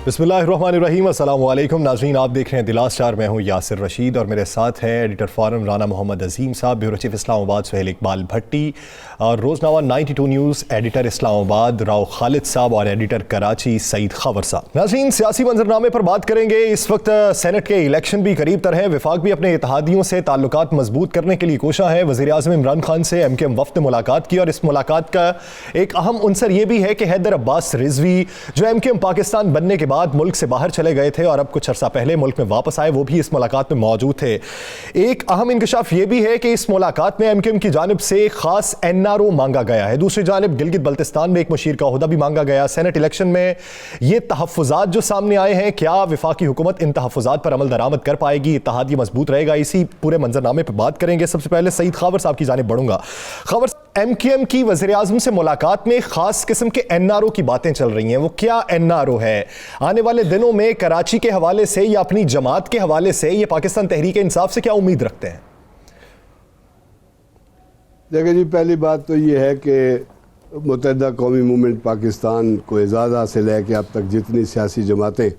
बिस्मिल्लाहिर्रहमानिर्रहीम, अस्सलाम वालेकुम नाज़रीन, आप देख रहे हैं दिलास चार। मैं हूं यासिर रशीद और मेरे साथ हैं एडिटर फ़ॉरम राना मोहम्मद अजीम साहब, ब्यूरो चीफ इस्लामाबाद सुहेल इकबाल भट्टी और रोज़नामा 92 न्यूज़ एडिटर इस्लामाबाद राव खालिद साहब और एडिटर कराची सईद खबर साहब। नाज़रीन, सियासी मंजरनामे पर बात करेंगे। इस वक्त सेनेट के इलेक्शन भी करीब तर है। वफाक भी अपने इत्तेहादियों से ताल्लुकात मजबूत करने के लिए कोशा है। वज़ीर आज़म इमरान खान से MKM वफ्द ने मुलाकात की और इस मुलाकात का एक अहम उनसर यह भी है कि हैदर अब्बास रिजवी जो MKM पाकिस्तान बनने के बाद मुल्क से बाहर चले गए थे और अब कुछ अर्सा पहले मुल्क में वापस आए, वो भी इस मुलाकात में मौजूद थे। एक अहम इंकशाफ यह भी है कि इस मुलाकात में MKM की जानिब से खास NRO मांगा गया है। दूसरी जानिब गिलगित बल्तिस्तान में एक मुशीर का ओहदा भी मांगा गया। सेनेट इलेक्शन में ये तहफ़्फ़ुज़ात जो सामने आए हैं, क्या वफाकी हुकूमत इन तहफ़्फ़ुज़ात पर अमल दरामद कर पाएगी, इत्तेहाद मजबूत रहेगा? इसी पूरे मंजरनामे पर बात करेंगे। सबसे पहले सईद खबर साहब की जानिब बढ़ूंगा। खबर, MKM की वज़ीर आज़म से मुलाकात में खास किस्म के NRO की बातें चल रही हैं। वो क्या NRO है? आने वाले दिनों में कराची के हवाले से या अपनी जमात के हवाले से ये पाकिस्तान तहरीक इंसाफ से क्या उम्मीद रखते हैं? देखिए जी, पहली बात तो ये है कि मुत्तहिदा कौमी मूवमेंट पाकिस्तान को एजाज़ हासिल है कि अब तक जितनी सियासी जमातें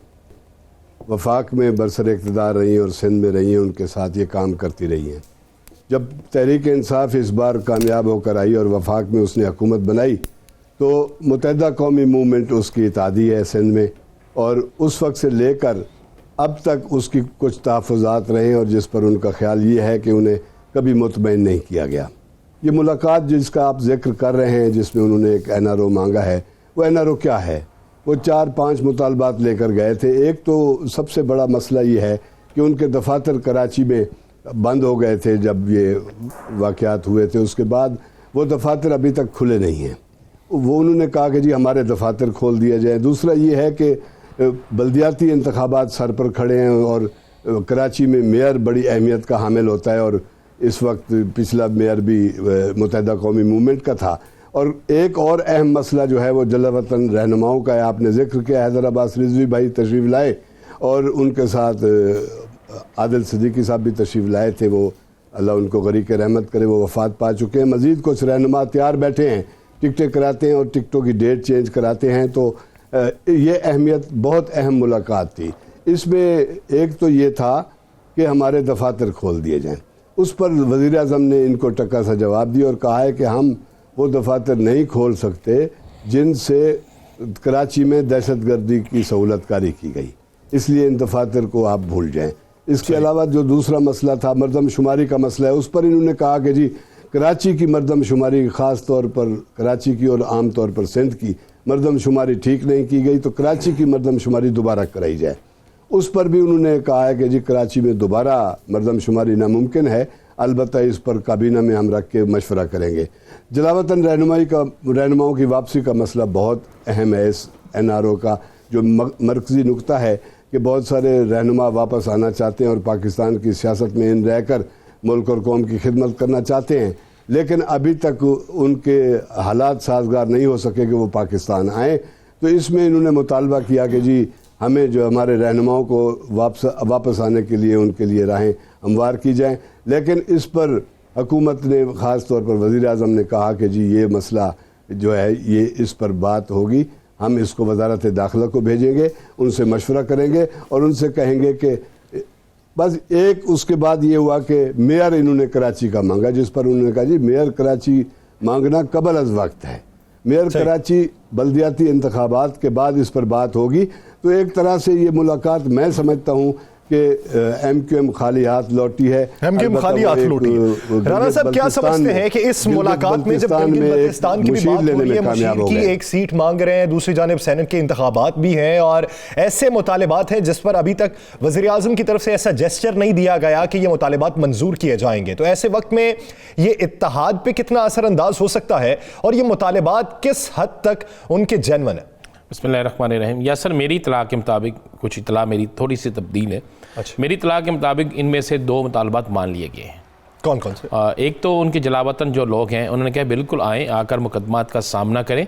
वफाक में बरसर इक़्तिदार रही हैं और सिंध में रही हैं, उनके साथ ये काम करती रही हैं। जब तहरीक इंसाफ इस बार कामयाब होकर आई और वफाक में उसने हुकूमत बनाई तो मुत्तहिदा कौमी मूवमेंट उसकी इत्तेहादी है सिंध में, और उस वक्त से लेकर अब तक उसकी कुछ तहफ़्फ़ुज़ात रहे और जिस पर उनका ख्याल ये है कि उन्हें कभी मुतमईन नहीं किया गया। ये मुलाकात जिसका आप जिक्र कर रहे हैं, जिसमें उन्होंने एक NRO मांगा है, वो NRO क्या है? वो 4-5 मुतालबात लेकर गए थे। एक तो सबसे बड़ा मसला ये है कि उनके दफातर कराची में बंद हो गए थे जब ये वाक़यात हुए थे। उसके बाद वो दफातर अभी तक खुले नहीं हैं। वो उन्होंने कहा कि जी हमारे दफातर खोल दिए जाए। दूसरा ये है कि बल्दियाती इंतखाबात सर पर खड़े हैं और कराची में मेयर बड़ी अहमियत का हामिल होता है, और इस वक्त पिछला मेयर भी मुत्तहिदा कौमी मूवमेंट का था। और एक और अहम मसला जो है वो जलावतन रहनुमाओं का है। आपने जिक्र किया, हैदर अब्बास रिजवी भाई तशरीफ़ लाए और उनके साथ आदिल सिद्दीकी साहब भी तशरीफ़ लाए थे। वो अल्लाह उनको गरीक़ रहमत करे, वो वफ़ात पा चुके हैं। मज़ीद कुछ रहनुमा तैयार बैठे हैं, टिकटें कराते हैं और टिकटों की डेट चेंज कराते हैं। तो ये अहमियत बहुत अहम मुलाकात थी। इसमें एक तो ये था कि हमारे दफातर खोल दिए जाएँ। उस पर वज़ीर आज़म ने इनको टक्का सा जवाब दिया और कहा है कि हम वो दफातर नहीं खोल सकते जिनसे कराची में दहशतगर्दी की सहूलतकारी की गई, इसलिए इन दफातर को आप भूल जाएँ। इसके अलावा जो दूसरा मसला था मरदमशुमारी का मसला है, उस पर इन्होंने कहा कि जी कराची की मरदमशुमारी, ख़ास तौर पर कराची की और आम तौर पर सिंध की मरदमशुमारी ठीक नहीं की गई, तो कराची की मरदमशुमारी दोबारा कराई जाए। उस पर भी उन्होंने कहा है कि जी कराची में दोबारा मरदमशुमारी नामुमकिन है, अलबत्ता इस पर काबीना में हम रख के मशवरा करेंगे। जलावतन रहनुमाओं की वापसी का मसला बहुत अहम है। इस NRO का जो मरकज़ी नुक्ता है कि बहुत सारे रहनुमा वापस आना चाहते हैं और पाकिस्तान की सियासत में इन रहकर मुल्क और कौम की खिदमत करना चाहते हैं, लेकिन अभी तक उनके हालात साजगार नहीं हो सके कि वो पाकिस्तान आएँ। तो इसमें इन्होंने मुतालबा किया कि जी हमें जो हमारे रहनुमाओं को वापस आने के लिए उनके लिए राहें हमवार की जाएँ। लेकिन इस पर हुकूमत ने, ख़ास तौर पर वज़ीर आज़म ने कहा कि जी ये मसला जो है ये इस पर बात होगी, हम इसको वज़ारत दाखिला को भेजेंगे, उनसे मशवरा करेंगे और उनसे कहेंगे कि बस। एक उसके बाद ये हुआ कि मेयर इन्होंने कराची का मांगा, जिस पर उन्होंने कहा जी मेयर कराची मांगना कबल अज़ वक्त है, मेयर कराची बल्दियाती इंतखाबात के बाद इस पर बात होगी। तो एक तरह से ये मुलाकात मैं समझता हूँ कि MKM खाली हाथ लौटी है। MKM खाली हाथ लौटी है। राना साहब क्या समझते हैं कि इस मुलाकात में जब बल्तिस्तान की भी बात हो रही है, मुशीर की एक सीट मांग रहे हैं, दूसरी जानिब सेनेट के इंतखाबात भी हैं और ऐसे मुतालिबात हैं जिस पर अभी तक वज़ीर आज़म की तरफ से ऐसा जेस्चर नहीं दिया गया कि ये मुतालिबात मंजूर किए जाएंगे, तो ऐसे वक्त में ये इत्तेहाद पे कितना असरअंदाज हो सकता है और ये मुतालिबात किस हद तक उनके जेन्युइन है? बिस्मिल्लाहिर्रहमानिर्रहीम। या सर, मेरी इत्तला के मुताबिक, कुछ इत्तला मेरी थोड़ी सी तब्दील है। अच्छा। मेरी इत्तला के मुताबिक इनमें से 2 मुतालबात मान लिए गए हैं। कौन कौन से? एक तो उनके जलावतन जो लोग हैं उन्होंने कहा बिल्कुल आएँ, आकर मुकदमात का सामना करें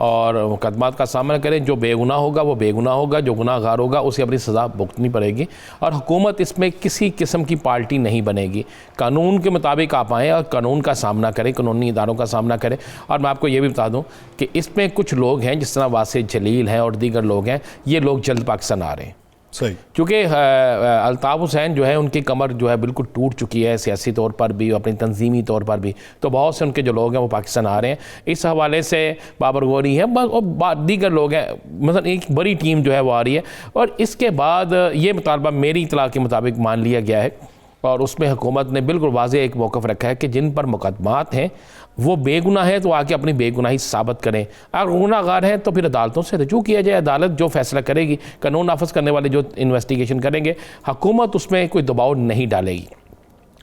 और मुकदमात का सामना करें। जो बेगुनाह होगा वो बेगुनाह होगा, जो गुनाहगार होगा उसे अपनी सज़ा भुगतनी पड़ेगी। और हुकूमत इसमें किसी किस्म की पार्टी नहीं बनेगी। कानून के मुताबिक आप आएँ और कानून का सामना करें, कानूनी इदारों का सामना करें। और मैं आपको ये भी बता दूँ कि इसमें कुछ लोग हैं जिस तरह वासिफ जलील हैं और दीगर लोग हैं, ये लोग जल्द पाकिस्तान आ रहे हैं। सही, क्योंकि अल्ताफ़ हुसैन जो है उनकी कमर जो है बिल्कुल टूट चुकी है, सियासी तौर पर भी, अपनी तंजीमी तौर पर भी। तो बहुत से उनके जो लोग हैं वो पाकिस्तान आ रहे हैं। इस हवाले से बाबर गौरी है और दीगर लोग हैं, मतलब एक बड़ी टीम जो है वो आ रही है। और इसके बाद ये मुतालबा मेरी इतला के मुताबिक मान लिया गया है और उसमें हुकूमत ने बिल्कुल वाज़ेह एक मौक़िफ़ रखा है कि जिन पर मुकदमात हैं वो बेगुनाह है तो आके अपनी बेगुनाही साबित करें। अगर गुनाहगार हैं तो फिर अदालतों से रजू किया जाए, अदालत जो फैसला करेगी, कानून नाफिज करने वाले जो इन्वेस्टिगेशन करेंगे, हुकूमत उसमें कोई दबाव नहीं डालेगी।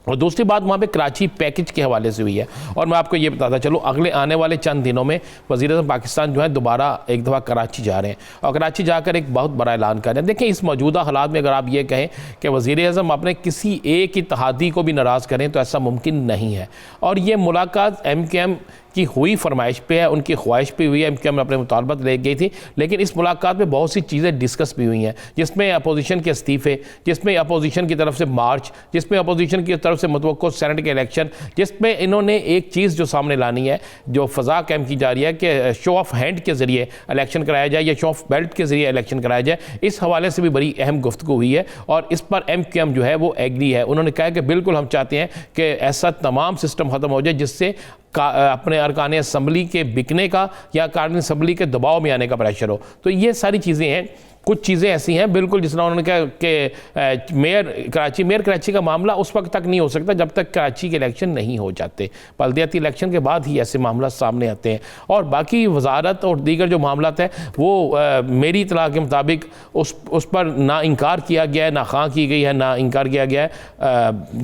और दूसरी बात वहाँ पे कराची पैकेज के हवाले से हुई है। और मैं आपको ये बताता चलो, अगले आने वाले चंद दिनों में वज़ीर-ए-आज़म पाकिस्तान जो है दोबारा एक दफ़ा कराची जा रहे हैं और कराची जाकर एक बहुत बड़ा ऐलान कर रहे हैं। देखिए, इस मौजूदा हालात में अगर आप ये कहें कि वज़ीर-ए-आज़म अपने किसी एक इत्तेहादी को भी नाराज़ करें तो ऐसा मुमकिन नहीं है। और ये मुलाकात MKM की हुई फरमाइश पे है, उनकी ख्वाहिश पे हुई है। MKM अपने मुतालबत ले गई थी, लेकिन इस मुलाकात में बहुत सी चीज़ें डिस्कस भी हुई हैं, जिसमें अपोजिशन के इस्तीफ़े, जिसमें अपोजिशन की तरफ से मार्च, जिसमें अपोजिशन की तरफ से मुतवक्को सेनेट के इलेक्शन, जिसमें इन्होंने एक चीज़ जो सामने लानी है, जो फ़ज़ा कैम की जा रही है कि शो ऑफ हैंड के ज़रिए इलेक्शन कराया जाए या शो ऑफ बेल्ट के ज़रिए इलेक्शन कराया जाए। इस हवाले से भी बड़ी अहम गुफ्तगू हुई है और इस पर MKM जो है वो एग्री है। उन्होंने कहा कि बिल्कुल हम चाहते हैं कि ऐसा तमाम सिस्टम ख़त्म हो जाए जिससे अपने अरकान असम्बली के बिकने का या अरकान असम्बली के दबाव में आने का प्रेशर हो। तो ये सारी चीज़ें हैं। कुछ चीज़ें ऐसी हैं बिल्कुल, जिस तरह उन्होंने कहा कि मेयर कराची का मामला उस वक्त तक नहीं हो सकता जब तक कराची के इलेक्शन नहीं हो जाते। बल्दियाती इलेक्शन के बाद ही ऐसे मामला सामने आते हैं। और बाकी वजारत और दीगर जो मामला हैं वो मेरी इतला के मुताबिक उस पर ना इनकार किया गया है, ना हाँ की गई है, ना इनकार किया गया है,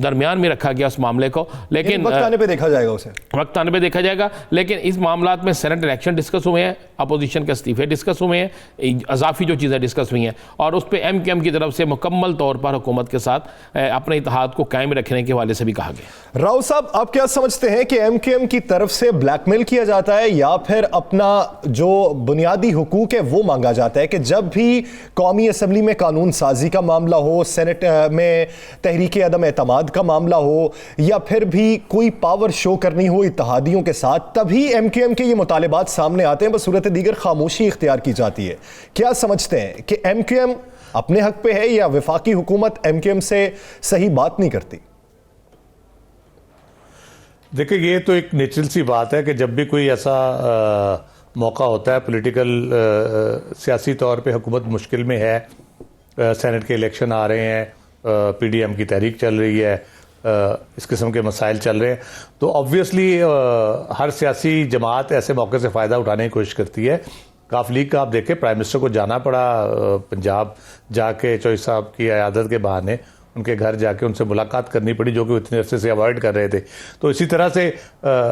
दरमियान में रखा गया उस मामले को। लेकिन वक्त आने पे देखा जाएगा, उसे वक्त आने पे देखा जाएगा। लेकिन इस मामला में सेनेट इलेक्शन डिस्कस हुए हैं, अपोजिशन के इस्तीफे डिस्कस हुए हैं, अजाफी जो चीज़ें डिस्कस हुई हैं और उस पर MKM की तरफ से मुकम्मल तौर पर हुकूमत के साथ अपने इत्तेहाद को कायम रखने के हवाले से भी कहा गया। राव साहब, आप क्या समझते हैं कि MKM की तरफ से ब्लैकमेल किया जाता है या फिर अपना जो बुनियादी हुकूक है वो मांगा जाता है कि जब भी कौमी असम्बली में कानून साजी का मामला हो, सेनेट में तहरीक अदम एतमाद का मामला हो या फिर भी कोई पावर शो करनी हो इत्तेहादियों के साथ, तभी MKM के ये मुतालिबात सामने आते हैं, बस सूरत दीगर खामोशी इख्तियार की जाती है? क्या समझते हैं कि MKM अपने हक पे है या वफाकी हुकूमत MKM से सही बात नहीं करती? देखिए, ये तो एक नेचुरल सी बात है कि जब भी कोई ऐसा मौका होता है पॉलिटिकल सियासी तौर पे हुकूमत मुश्किल में है, सेनेट के इलेक्शन आ रहे हैं, PDM की तहरीक चल रही है, इस किस्म के मसाइल चल रहे हैं, तो ऑब्वियसली हर सियासी जमात ऐसे मौके से फ़ायदा उठाने की कोशिश करती है। काफ लीग का आप देखें, प्राइम मिनिस्टर को जाना पड़ा पंजाब जाके, चौधरी साहब की अयादत के बहाने उनके घर जाके उनसे मुलाकात करनी पड़ी, जो कि वो इतने अरसे से अवॉइड कर रहे थे। तो इसी तरह से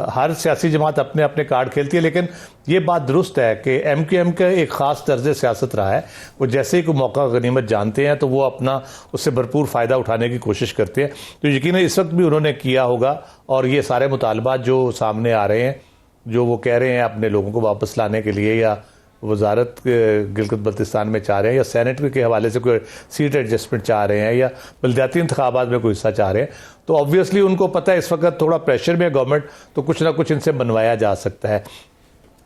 हर सियासी जमात अपने अपने कार्ड खेलती है। लेकिन ये बात दुरुस्त है कि MKM का एक ख़ास तर्ज सियासत रहा है, वो जैसे ही कोई मौका गनीमत जानते हैं तो वो अपना उससे भरपूर फ़ायदा उठाने की कोशिश करते हैं। तो यकीन इस वक्त भी उन्होंने किया होगा और ये सारे मुतालबात जो सामने आ रहे हैं, जो वो कह रहे हैं अपने लोगों को वापस लाने के लिए, या वजारत गिलगित बल्तिस्तान में चाह रहे हैं, या सेनेट के हवाले से कोई सीट एडजस्टमेंट चाह रहे हैं, या बल्दियाती इंतखाबात में कोई हिस्सा चाह रहे हैं, तो ऑब्वियसली उनको पता है इस वक्त थोड़ा प्रेशर में है गवर्नमेंट, तो कुछ ना कुछ इनसे बनवाया जा सकता है।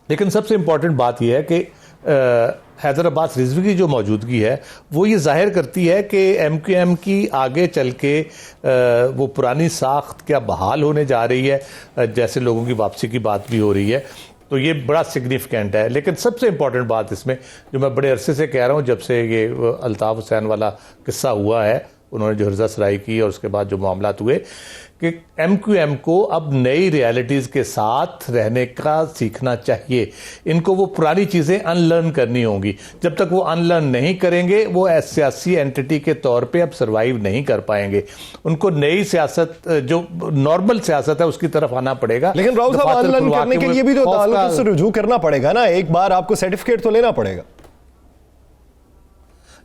लेकिन सबसे इम्पॉर्टेंट बात यह है कि हैदर अब्बास रिजवी की जो मौजूदगी है वो ये जाहिर करती है कि MKM की आगे चल के वो पुरानी साख्त क्या बहाल होने जा रही है, जैसे लोगों की वापसी की बात भी हो रही है, तो ये बड़ा सिग्निफिकेंट है। लेकिन सबसे इम्पॉर्टेंट बात इसमें, जो मैं बड़े अरसे से कह रहा हूँ, जब से ये अल्ताफ़ हुसैन वाला किस्सा हुआ है, उन्होंने जो हर्जा सराई की और उसके बाद जो मामलात हुए, कि MQM को अब नई रियलिटीज़ के साथ रहने का सीखना चाहिए। इनको वो पुरानी चीज़ें अनलर्न करनी होंगी। जब तक वो अनलर्न नहीं करेंगे, वो सियासी एंटिटी के तौर पे अब सर्वाइव नहीं कर पाएंगे। उनको नई सियासत, जो नॉर्मल सियासत है, उसकी तरफ आना पड़ेगा। लेकिन राव साहब, अनलर्न करने के लिए भी तो अदालतों से रुजू करना पड़ेगा ना, एक बार आपको सर्टिफिकेट तो लेना पड़ेगा।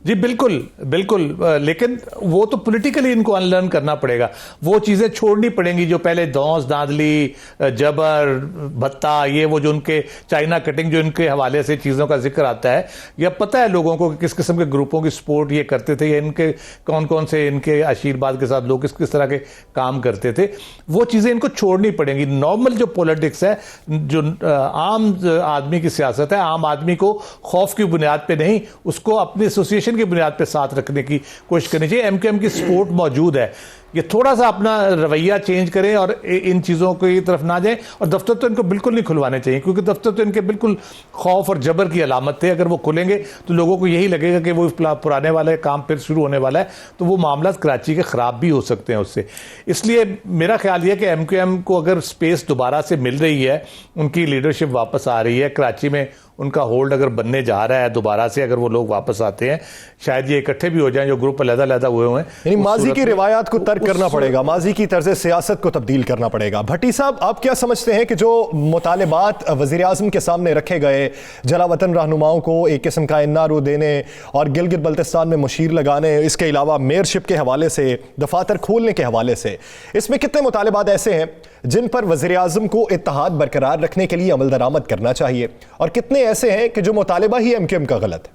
जी बिल्कुल बिल्कुल, लेकिन वो तो पॉलिटिकली इनको अनलर्न करना पड़ेगा, वो चीज़ें छोड़नी पड़ेंगी जो पहले दौस धांधली, जबर, भत्ता, ये वो जो उनके चाइना कटिंग जो इनके हवाले से चीज़ों का जिक्र आता है, या पता है लोगों को कि किस किस्म के ग्रुपों की सपोर्ट ये करते थे, या इनके कौन कौन से इनके आशीर्वाद के साथ लोग किस किस तरह के काम करते थे, वो चीज़ें इनको छोड़नी पड़ेंगी। नॉर्मल जो पॉलिटिक्स है, जो आम आदमी की सियासत है, आम आदमी को खौफ की बुनियाद पे नहीं, उसको अपनी एसोसिएशन की बुनियाद पे साथ रखने की कोशिश करनी चाहिए। एमकेएम की सपोर्ट मौजूद है, ये थोड़ा सा अपना रवैया चेंज करें और इन चीज़ों की तरफ ना जाएं। और दफ्तर तो इनको बिल्कुल नहीं खुलवाने चाहिए, क्योंकि दफ्तर तो इनके बिल्कुल खौफ और जबर की अलामत थे। अगर वो खुलेंगे तो लोगों को यही लगेगा कि वो पुराने वाले काम फिर शुरू होने वाला है, तो वो मामला कराची के ख़राब भी हो सकते हैं उससे। इसलिए मेरा ख्याल ये कि एमकेएम को अगर स्पेस दोबारा से मिल रही है, उनकी लीडरशिप वापस आ रही है, कराची में उनका होल्ड अगर बनने जा रहा है दोबारा से, अगर वो लोग वापस आते हैं, शायद ये इकट्ठे भी हो जाएं जो ग्रुप अलग-अलग हुए हैं। यानी माजी की रिवायात को तर्क करना पड़ेगा, माजी की तर्ज सियासत को तब्दील करना पड़ेगा। भट्टी साहब, आप क्या समझते हैं कि जो मुतालिबात वज़ीर आज़म के सामने रखे गए, जलावतन रहनुमाओं को एक किस्म का एनआरओ देने और गिलगित बल्तिस्तान में मुशीर लगाने, इसके अलावा मेयरशिप के हवाले से, दफातर खोलने के हवाले से, इसमें कितने मुतालिबात ऐसे हैं जिन पर वज़ीर आज़म को इत्तेहाद बरकरार रखने के लिए अमल दरामद करना चाहिए, और कितने ऐसे हैं कि जो मुतालिबा ही एमकेएम का गलत है?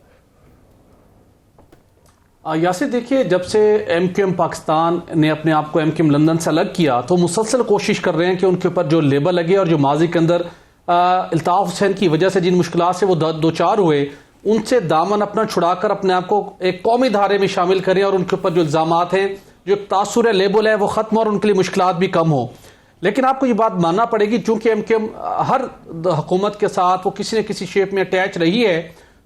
यासिर, देखिए, जब से एमकेएम पाकिस्तान ने अपने आप को एमकेएम लंदन से अलग किया, तो मुसलसल कोशिश कर रहे हैं कि उनके ऊपर जो लेबल लगे और जो माजी के अंदर अल्ताफ हुसैन की वजह से जिन मुश्किलात से वो दो चार हुए, उनसे दामन अपना छुड़ाकर अपने आप को एक कौमी धारे में शामिल करें और उनके ऊपर जो इल्ज़ामात हैं, जो तासुर है, लेबल है, वो ख़त्म और उनके लिए मुश्किलात भी कम हो। लेकिन आपको ये बात मानना पड़ेगी, चूंकि एमकेएम हर हुकूमत के साथ वो किसी न किसी शेप में अटैच रही है,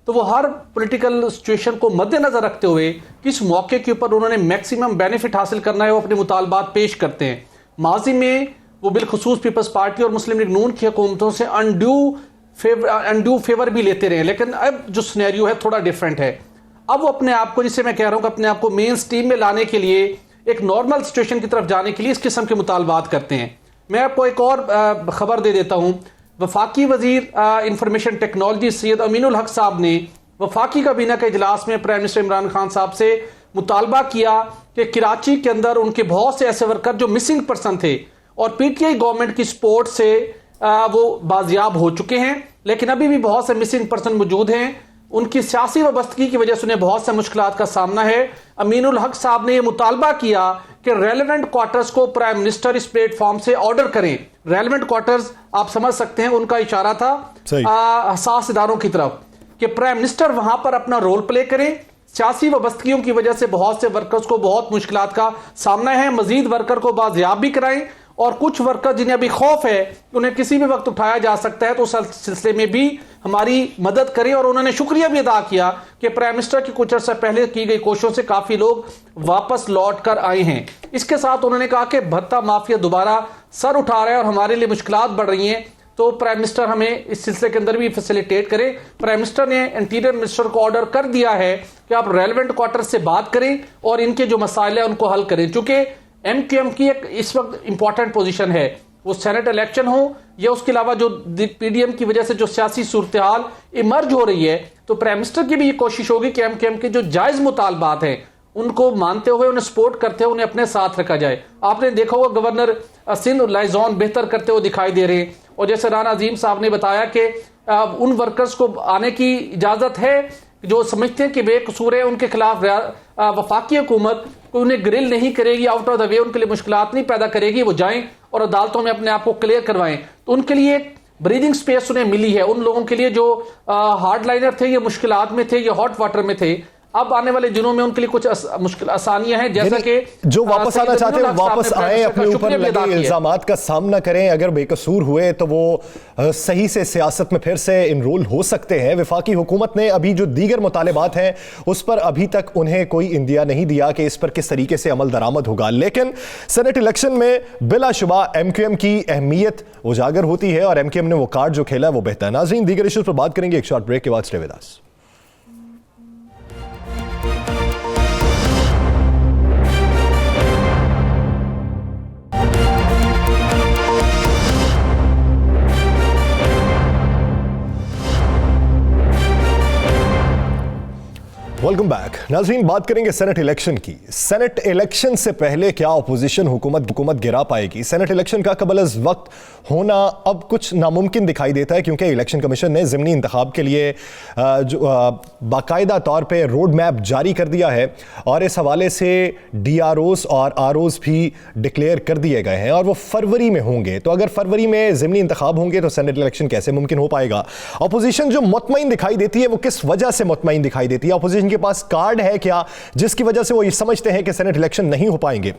तो वो हर पॉलिटिकल सिचुएशन को मद्देनजर रखते हुए किस मौके के ऊपर उन्होंने मैक्सिमम बेनिफिट हासिल करना है, वो अपने मुतालबात पेश करते हैं। माजी में वो बिलखुसूस पीपल्स पार्टी और मुस्लिम लीग नून की हुकूमतों से अनड्यू फेवर भी लेते रहे, लेकिन अब जो सिनेरियो है थोड़ा डिफरेंट है। अब वो अपने आप को, जिससे मैं कह रहा हूं कि अपने आप को मेन स्ट्रीम में लाने के लिए, एक नॉर्मल सिचुएशन की तरफ जाने के लिए इस किस्म के मुतालबात करते हैं। मैं आपको एक और खबर दे देता हूं। वफाकी वजीर इंफॉर्मेशन टेक्नोलॉजी सैयद अमीनुल हक साहब ने वफाकी काबीना के इजलास में प्राइम मिनिस्टर इमरान खान साहब से मुतालबा किया कि कराची के अंदर उनके बहुत से ऐसे वर्कर जो मिसिंग पर्सन थे और पीटीआई गवर्नमेंट की सपोर्ट से वो बाजियाब हो चुके हैं, लेकिन अभी भी बहुत से मिसिंग पर्सन मौजूद हैं। उनकी सियासी वाबस्तगी की वजह से उन्हें बहुत से मुश्किलात का सामना है। अमीनुल हक साहब ने यह मुतालबा किया कि रेलेवेंट क्वार्टर्स को प्राइम मिनिस्टर इस प्लेटफॉर्म से ऑर्डर करें। रेलेवेंट क्वार्टर्स आप समझ सकते हैं, उनका इशारा था हसास इदारों की तरफ, कि प्राइम मिनिस्टर वहां पर अपना रोल प्ले करें। सियासी वाबस्तगियों की वजह से बहुत से वर्कर्स को बहुत मुश्किलात का सामना है। मजीद वर्कर को बाजियाब भी कराएं, और कुछ वर्कर जिन्हें अभी खौफ है उन्हें किसी भी वक्त उठाया जा सकता है, तो उस सिलसिले में भी हमारी मदद करें। और उन्होंने शुक्रिया भी अदा किया कि प्राइम मिनिस्टर की कुछ अर्सा पहले की गई कोशिशों से काफी लोग वापस लौट कर आए हैं। इसके साथ उन्होंने कहा कि भत्ता माफिया दोबारा सर उठा रहा है और हमारे लिए मुश्किलात बढ़ रही हैं, तो प्राइम मिनिस्टर हमें इस सिलसिले के अंदर भी फैसिलिटेट करें। प्राइम मिनिस्टर ने इंटीरियर मिनिस्टर को ऑर्डर कर दिया है कि आप रेलेवेंट क्वार्टर से बात करें और इनके जो मसाइल है उनको हल करें। चूंकि एमकेएम की एक इस वक्त इंपॉर्टेंट पोजीशन है, वो सेनेट इलेक्शन हो या उसके अलावा जो पीडीएम की वजह से जो सियासी सूरत हाल इमर्ज हो रही है, तो प्राइम मिनिस्टर की भी ये कोशिश होगी कि एमकेएम के जो जायज मुतालबात हैं उनको मानते हुए, उन्हें सपोर्ट करते हुए उन्हें अपने साथ रखा जाए। आपने देखा होगा गवर्नर सिंध लाइजॉन बेहतर करते हुए दिखाई दे रहे हैं, और जैसे राना अजीम साहब ने बताया कि उन वर्कर्स को आने की इजाजत है जो समझते हैं कि बेकसूर है, उनके खिलाफ वफाकी हुकूमत उन्हें ग्रिल नहीं करेगी, आउट ऑफ द वे उनके लिए मुश्किलात नहीं पैदा करेगी, वो जाएं और अदालतों में अपने आप को क्लियर करवाएं। तो उनके लिए एक ब्रीदिंग स्पेस उन्हें मिली है। उन लोगों के लिए जो हार्ड लाइनर थे, ये मुश्किलात में थे, ये हॉट वाटर में थे, अब आने वाले दिनों में उनके लिए कुछ मुश्किल आसानियां हैं, जैसा कि जो वापस आना चाहते हैं वापस आए, अपने ऊपर लगे इल्जामात का सामना करें, अगर बेकसूर हुए तो वो सही से सियासत में फिर से इनरोल हो सकते हैं। वफाकी हुकूमत ने अभी जो दीगर मुतालिबात हैं उस पर अभी तक उन्हें कोई इंदिया नहीं दिया कि इस पर किस तरीके से अमल दरामद होगा, लेकिन सेनेट इलेक्शन में बिलाशुबा एमक्यूएम की अहमियत उजागर होती है और एमक्यूएम ने वो कार्ड जो खेला है वो बेहतर है। नाज़रीन, दीगर इश्यूज पर बात करेंगे एक शॉर्ट ब्रेक के बाद। Stay with us. Welcome back नाज़रीन, बात करेंगे सेनेट इलेक्शन की। सेनेट इलेक्शन से पहले क्या अपोजिशन हुकूमत गिरा पाएगी? सेनेट इलेक्शन का कबल अज़ वक्त होना अब कुछ नामुमकिन दिखाई देता है, क्योंकि इलेक्शन कमीशन ने ज़िमनी इंतखाब के लिए जो बाकायदा तौर पे रोड मैप जारी कर दिया है और इस हवाले से DROs और ROs भी डिक्लेयर कर दिए गए हैं और वो फरवरी में होंगे। तो अगर फरवरी में ज़िमनी इंतखाब होंगे तो सेनेट इलेक्शन कैसे मुमकिन हो पाएगा? अपोजिशन जो मुतमईन दिखाई देती है वो किस वजह से मुतमईन दिखाई देती है? अपोजिशन के पास कार्ड है क्या जिसकी वजह से वो ये समझते हैं कि सेनेट इलेक्शन नहीं हो पाएंगे?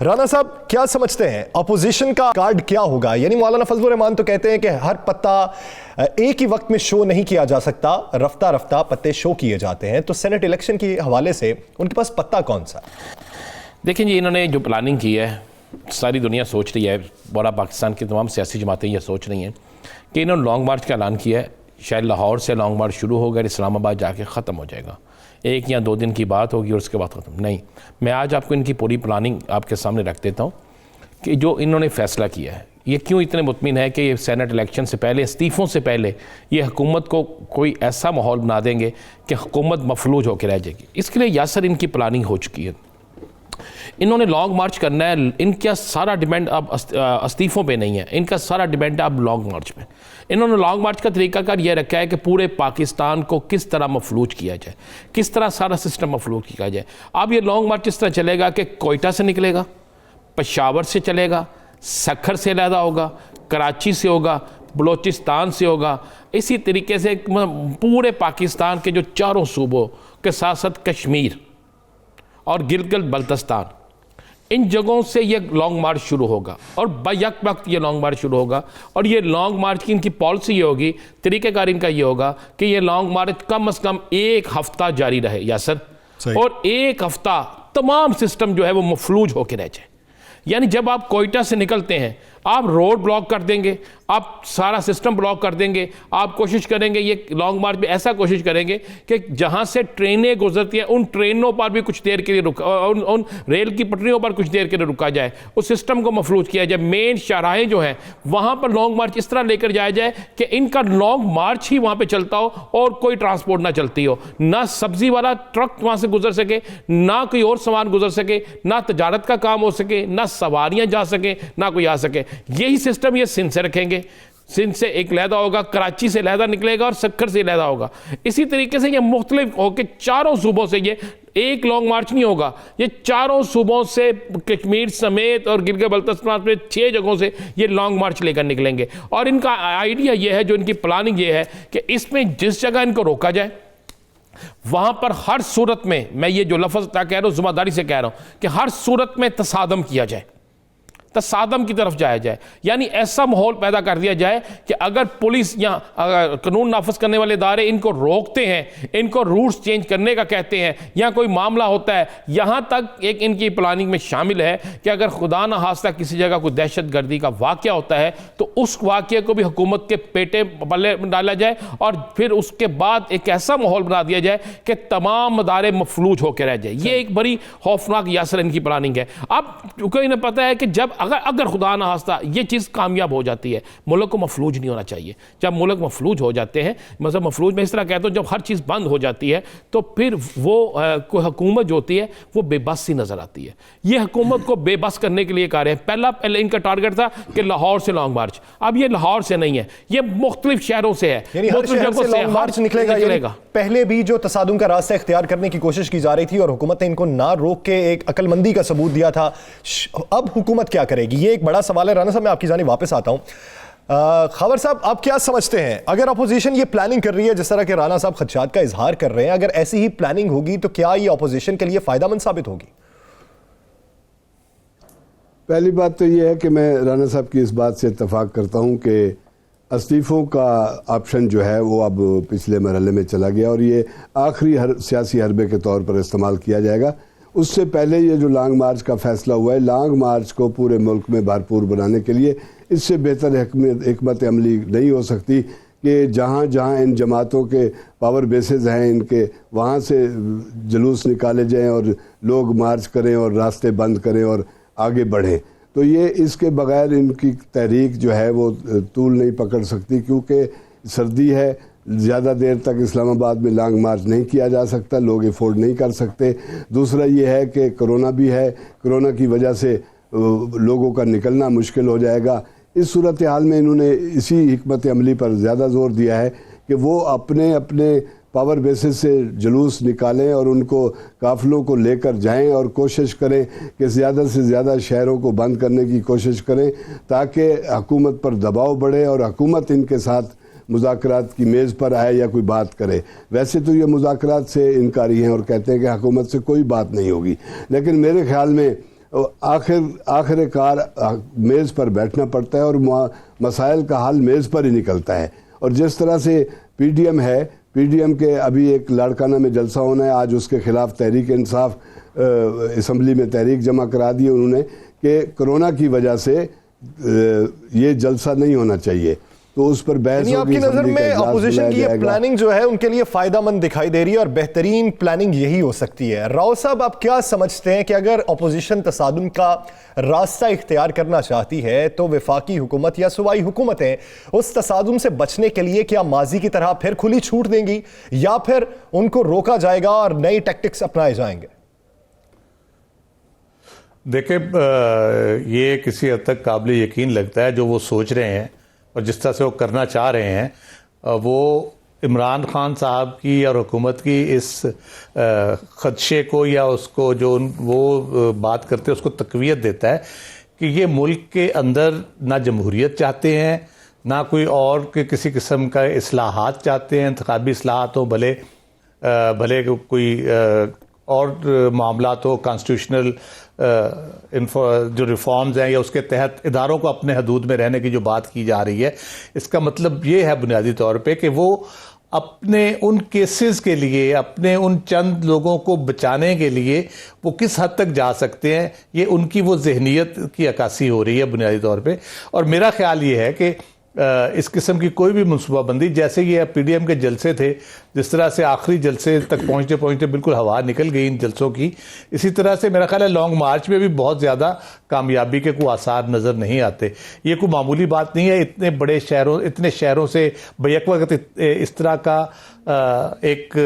राना साहब क्या समझते हैं, अपोजिशन का कार्ड क्या होगा? यानी मौलाना फजलुर रहमान तो कहते हैं कि हर पत्ता एक ही वक्त में शो नहीं किया जा सकता, रफ्ता रफ्ता पत्ते शो किए जाते हैं। तो सेनेट इलेक्शन के हवाले से उनके पास पत्ता कौन सा? देखिए जी, इन्होंने जो प्लानिंग की है, सारी दुनिया सोच रही है, पूरा पाकिस्तान की तमाम सियासी जमातें ये सोच रही हैं कि इन्होंने लॉन्ग मार्च का ऐलान किया है। शायद लाहौर से लॉन्ग मार्च शुरू होगा, इस्लामाबाद जाके ख़त्म हो जाएगा। 1 या 2 दिन की बात होगी और उसके बाद ख़त्म नहीं। मैं आज आपको इनकी पूरी प्लानिंग आपके सामने रख देता हूँ कि जो इन्होंने फ़ैसला किया है, ये क्यों इतने मुतमिन है कि ये सेनेट इलेक्शन से पहले, इस्तीफ़ों से पहले ये हुकूमत को कोई ऐसा माहौल बना देंगे कि हुकूमत मफलूज होकर रह जाएगी। इसके लिए यासर इनकी प्लानिंग हो चुकी है। इन्होंने लॉन्ग मार्च करना है, इनका सारा डिपेंड अब इस्तीफ़ों पे नहीं है, इनका सारा डिपेंड अब लॉन्ग मार्च पे। इन्होंने लॉन्ग मार्च का तरीकाकार यह रखा है कि पूरे पाकिस्तान को किस तरह मफलूज किया जाए, किस तरह सारा सिस्टम मफलूज किया जाए। अब ये लॉन्ग मार्च इस तरह चलेगा कि कोयटा से निकलेगा, पेशावर से चलेगा, सखर से लैदा होगा, कराची से होगा, बलोचिस्तान से होगा, इसी तरीके से पूरे पाकिस्तान के जो चारों सूबों के साथ साथ कश्मीर और गिलगित बल्तिस्तान, इन जगहों से ये लॉन्ग मार्च शुरू होगा और बैक वक्त ये लॉन्ग मार्च शुरू होगा। और ये लॉन्ग मार्च की इनकी पॉलिसी ये होगी, तरीक़ाकार इनका ये होगा कि ये लॉन्ग मार्च कम से कम 1 हफ्ता जारी रहे यासर, और 1 हफ्ता तमाम सिस्टम जो है वो मफलूज होकर रह जाए। यानी जब आप कोयटा से निकलते हैं, आप रोड ब्लॉक कर देंगे, आप सारा सिस्टम ब्लॉक कर देंगे, आप कोशिश करेंगे ये लॉन्ग मार्च में ऐसा कोशिश करेंगे कि जहां से ट्रेनें गुजरती हैं उन ट्रेनों पर भी कुछ देर के लिए रुका, उन रेल की पटरियों पर कुछ देर के लिए रुका जाए, उस सिस्टम को मफलूज किया जाए। मेन शाहराहें जो हैं वहां पर लॉन्ग मार्च इस तरह लेकर जाया जाए कि इनका लॉन्ग मार्च ही वहां पर चलता हो और कोई ट्रांसपोर्ट ना चलती हो, ना सब्जी वाला ट्रक वहां से गुजर सके, ना कोई और सामान गुजर सके, ना तजारत का काम हो सके, ना सवारियां जा सके, ना कोई आ सके। यही सिस्टम ये सिंध से रखेंगे, सिंध से एक लैदा होगा, कराची से लैदा निकलेगा और सक्कर से लैदा होगा। इसी तरीके से ये मुख्तलिफ होकर चारों सूबों से ये एक लॉन्ग मार्च नहीं होगा, ये चारों सूबों से कश्मीर समेत और गिलगित बल्तिस्तान में 6 जगहों से ये लॉन्ग मार्च लेकर निकलेंगे। और इनका आइडिया ये है, जो इनकी प्लानिंग ये है कि इसमें जिस जगह इनको रोका जाए वहां पर हर सूरत में, मैं ये जो लफ्ज़ कह रहा हूँ ज़िम्मेदारी से कह रहा हूँ कि हर सूरत में तसादम किया जाए, तसादम की तरफ जाया जाए। यानी ऐसा माहौल पैदा कर दिया जाए कि अगर पुलिस या कानून नाफिज करने वाले इदारे इनको रोकते हैं, इनको रूट्स चेंज करने का कहते हैं, या कोई मामला होता है, यहाँ तक एक इनकी प्लानिंग में शामिल है कि अगर खुदा न खास्ता किसी जगह कोई दहशत गर्दी का वाक़या होता है तो उस वाक़े को भी हुकूमत के पेटे पल्ले डाला जाए और फिर उसके बाद एक ऐसा माहौल बना दिया जाए कि तमाम इदारे मफलूज होकर रह जाए। ये एक बड़ी खौफनाक यासर इनकी प्लानिंग है। अब क्योंकि इन्हें पता है कि जब अगर खुदा ना खास्ता ये चीज़ कामयाब हो जाती है, मुल्क को मफलूज नहीं होना चाहिए। जब मुल्क मफलूज हो जाते हैं, मतलब मफलूज में इस तरह कहता हूँ, जब हर चीज़ बंद हो जाती है तो फिर वो कोई हुकूमत जो होती है वो बेबस सी नज़र आती है। ये हुकूमत को बेबस करने के लिए कार्य है। पहले इनका टारगेट था कि लाहौर से लॉन्ग मार्च, अब ये लाहौर से नहीं है, ये मुख्तलिफ शहरों से है, मुख्तलिफ जगहों से मार्च निकलेगा। पहले भी जो तसादुम का रास्ता इख्तियार करने की कोशिश की जा रही थी और हुकूमत ने इनको ना रोक के एक अक्लमंदी का सबूत दिया था, अब हुकूमत क्या करेगी, ये एक बड़ा सवाल है। राना साहब, मैं आपकी जानिब वापस आता हूं। खबर साहब, आप क्या समझते हैं, अगर अपोजिशन ये प्लानिंग कर रही है जिस तरह के राना साहब खदशात का इजहार कर रहे हैं, अगर ऐसी ही प्लानिंग होगी तो क्या ये अपोजिशन के लिए फायदेमंद साबित होगी? पहली बात तो ये है कि मैं राना साहब की इस बात से इत्तफाक करता हूं कि इस्तीफ़ों का ऑप्शन जो है वो अब पिछले मरहले में चला गया और ये आखिरी सियासी हरबे के तौर पर इस्तेमाल किया जाएगा। उससे पहले ये जो लॉन्ग मार्च का फैसला हुआ है, लॉन्ग मार्च को पूरे मुल्क में भरपूर बनाने के लिए इससे बेहतर हिकमत अमली नहीं हो सकती कि जहाँ जहाँ इन जमातों के पावर बेसेस हैं इनके, वहाँ से जुलूस निकाले जाएं और लोग मार्च करें और रास्ते बंद करें और आगे बढ़ें। तो ये इसके बगैर इनकी तहरीक जो है वो तूल नहीं पकड़ सकती, क्योंकि सर्दी है, ज़्यादा देर तक इस्लामाबाद में लॉन्ग मार्च नहीं किया जा सकता, लोग अफोर्ड नहीं कर सकते। दूसरा ये है कि कोरोना भी है, कोरोना की वजह से लोगों का निकलना मुश्किल हो जाएगा। इस सूरत हाल में इन्होंने इसी हिकमत अमली पर ज़्यादा जोर दिया है कि वो अपने अपने पावर बेसिस से जुलूस निकालें और उनको काफ़िलों को लेकर जाएं और कोशिश करें कि ज़्यादा से ज़्यादा शहरों को बंद करने की कोशिश करें ताकि हुकूमत पर दबाव बढ़े और हुकूमत इनके साथ मुज़ाकरात की मेज़ पर आए या कोई बात करे। वैसे तो ये मुज़ाकरात से इनकारी हैं और कहते हैं कि हुकूमत से कोई बात नहीं होगी, लेकिन मेरे ख्याल में आखिरकार मेज़ पर बैठना पड़ता है और मसाइल का हल मेज़ पर ही निकलता है। और जिस तरह से पीडीएम है, पीडीएम के अभी एक लाड़काना में जलसा होना है, आज उसके खिलाफ तहरीक इंसाफ असम्बली में तहरीक जमा करा दी उन्होंने कि कोरोना की वजह से ये जलसा नहीं होना चाहिए, तो उस पर बहस होगी। आपकी नजर में अपोजिशन की ये प्लानिंग जो है उनके लिए फायदामंद दिखाई दे रही है और बेहतरीन प्लानिंग यही हो सकती है। राव साहब, आप क्या समझते हैं कि अगर अपोजिशन तसादुम का रास्ता इख्तियार करना चाहती है तो वफाकी हुकूमत या सूबाई हुकूमतें उस तसादुम से बचने के लिए क्या माजी की तरह फिर खुली छूट देंगी या फिर उनको रोका जाएगा और नई टैक्टिक्स अपनाए जाएंगे? देखिए, ये किसी हद तक काबिल यकीन लगता है जो वो सोच रहे हैं और जिस तरह से वो करना चाह रहे हैं, वो इमरान खान साहब की और हुकूमत की इस खदशे को या उसको जो वो बात करते हैं उसको तक़वियत देता है कि ये मुल्क के अंदर ना जमहूरियत चाहते हैं, ना कोई और के किसी किस्म का इस्लाहात चाहते हैं, इंतखाबी इस्लाहात हो, भले कोई और मामला तो कॉन्स्टिट्यूशनल जो रिफॉर्म्स हैं या उसके तहत इदारों को अपने हदूद में रहने की जो बात की जा रही है, इसका मतलब ये है बुनियादी तौर पे कि वो अपने उन केसेस के लिए, अपने उन चंद लोगों को बचाने के लिए वो किस हद तक जा सकते हैं, ये उनकी वो जहनीत की अक्कासी हो रही है बुनियादी तौर पे। और मेरा ख्याल ये है कि इस किस्म की कोई भी मनसूबाबंदी, जैसे ये पीडीएम के जलसे थे, जिस तरह से आखिरी जलसे तक पहुंचते पहुंचते बिल्कुल हवा निकल गई इन जलसों की, इसी तरह से मेरा ख्याल है लॉन्ग मार्च में भी बहुत ज़्यादा कामयाबी के कोई आसार नज़र नहीं आते। ये कोई मामूली बात नहीं है, इतने शहरों से बैक वक्त इस तरह का एक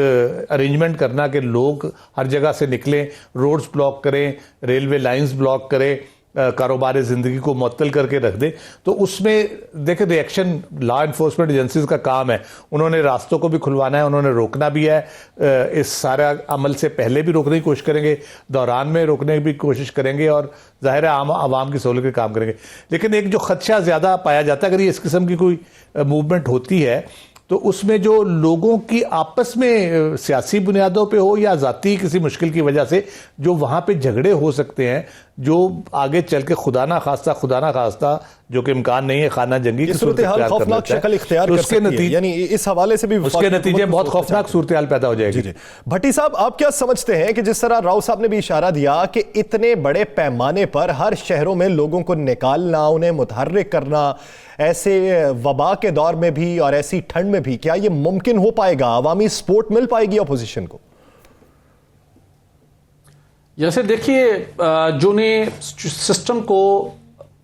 अरेंजमेंट करना कि लोग हर जगह से निकलें, रोड्स ब्लॉक करें, रेलवे लाइंस ब्लॉक करें, कारोबार ज़िंदगी को मुअत्तल करके रख दे, तो उसमें देखें रिएक्शन लॉ इन्फोर्समेंट एजेंसीज का काम है। उन्होंने रास्तों को भी खुलवाना है, उन्होंने रोकना भी है, इस सारा अमल से पहले भी रोकने की कोशिश करेंगे, दौरान में रोकने की भी कोशिश करेंगे और ज़ाहिर है आवाम की सहूलत के काम करेंगे। लेकिन एक जो खदशा ज़्यादा पाया जाता है, अगर ये इस किस्म की कोई मूवमेंट होती है तो उसमें जो लोगों की आपस में सियासी बुनियादों पे हो या ज़ाती किसी मुश्किल की वजह से जो वहाँ पे झगड़े हो सकते हैं, जो आगे चल के खुदा ना खास्ता जो कि इम्कान नहीं है खाना जंगी की सूरत खौफनाक शक्ल इख्तियार कर सकती है, यानी इस हवाले से भी उसके नतीजे बहुत खौफनाक सूरत हाल पैदा हो जाएगी। भट्टी साहब, आप क्या समझते हैं कि जिस तरह राव साहब ने भी इशारा दिया कि इतने बड़े पैमाने पर हर शहरों में लोगों को निकालना, उन्हें मुतहर्रिक करना, ऐसे वबा के दौर में भी और ऐसी ठंड में भी, क्या ये मुमकिन हो पाएगा? अवामी सपोर्ट मिल पाएगी अपोजिशन को? जैसे देखिए, जो ने सिस्टम को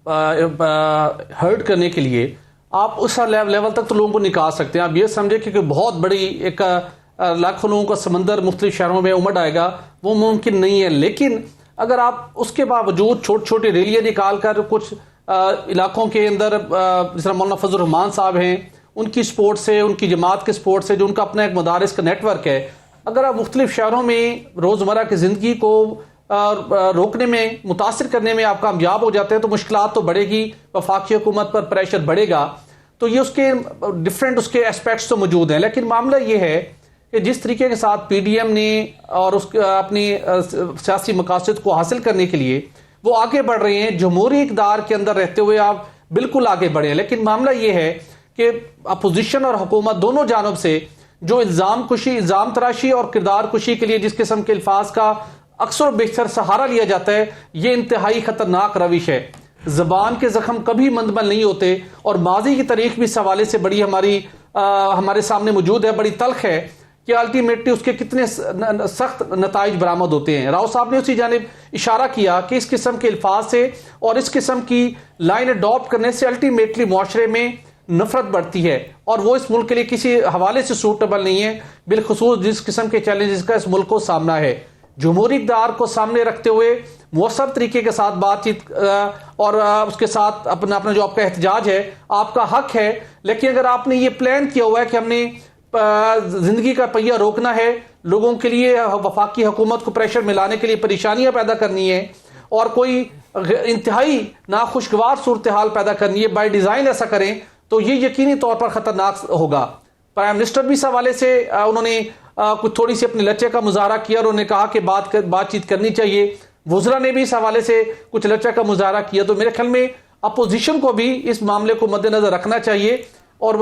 हर्ट करने के लिए आप उस लेवल तक तो लोगों को निकाल सकते हैं। आप ये समझे कि बहुत बड़ी एक लाखों लोगों का समंदर मुख्तलिफ शहरों में उमड़ आएगा, वो मुमकिन नहीं है। लेकिन अगर आप उसके बावजूद छोटी छोटी रैलियां निकाल कर कुछ इलाकों के अंदर, जिस तरह मौलाना फजल रहमान साहब हैं, उनकी सपोर्ट से, उनकी जमात के सपोर्ट से, जो उनका अपना एक मदारिस का नेटवर्क है, अगर आप मुख्तलिफ शहरों में रोज़मर्रा की ज़िंदगी को रोकने में, मुतासिर करने में आप कामयाब हो जाते हैं तो मुश्किलात तो बढ़ेगी, वफाकी हुकूमत पर प्रेशर बढ़ेगा। तो ये उसके डिफरेंट उसके एस्पेक्ट्स तो मौजूद हैं। लेकिन मामला ये है कि जिस तरीके के साथ पीडीएम ने और उसके अपनी सियासी मकासद को हासिल करने के लिए वो आगे बढ़ रहे हैं, जमहूरी इक़्तिदार के अंदर रहते हुए आप बिल्कुल आगे बढ़े हैं। लेकिन मामला ये है कि अपोजिशन और हुकूमत दोनों जानब से जो इल्ज़ाम तराशी और किरदार कुशी के लिए जिस किस्म के अल्फाज का अक्सर बेशतर सहारा लिया जाता है, ये इंतहाई खतरनाक रविश है। ज़बान के जख्म कभी मंदमल नहीं होते और माजी की तारीख भी इस हवाले से बड़ी हमारे सामने मौजूद है, बड़ी तल्ख है कि अल्टीमेटली उसके कितने सख्त नताइज बरामद होते हैं। राव साहब ने उसी जानिब इशारा किया कि इस किस्म के अल्फाज से और इस किस्म की लाइन अडॉप्ट करने से अल्टीमेटली मुआशरे में नफरत बढ़ती है और वो इस मुल्क के लिए किसी हवाले से सूटेबल नहीं है, बिलखुसूस जिस किस्म के चैलेंजेस का इस मुल्क को सामना है। जमहूरी इक़्तिदार को सामने रखते हुए मौसर तरीके के साथ बातचीत और उसके साथ अपना जो आपका एहतजाज है, आपका हक है, लेकिन अगर आपने ये प्लान किया हुआ है कि हमने जिंदगी का पहिया रोकना है, लोगों के लिए वफाकी हुकूमत को प्रेशर में लाने के लिए परेशानियां पैदा करनी है और कोई इंतहाई नाखुशगवार सूरत हाल पैदा करनी है, बाय डिज़ाइन ऐसा करें तो ये यकीनी तौर पर ख़तरनाक होगा। प्राइम मिनिस्टर भी इस हवाले से उन्होंने कुछ थोड़ी सी अपने लच्चे का मुजाहरा किया और उन्होंने कहा कि बातचीत करनी चाहिए। वुज़रा ने भी इस हवाले से कुछ लच्चे का मुजाहरा किया। तो मेरे ख्याल में अपोजिशन को भी इस मामले को मद्देनजर रखना चाहिए और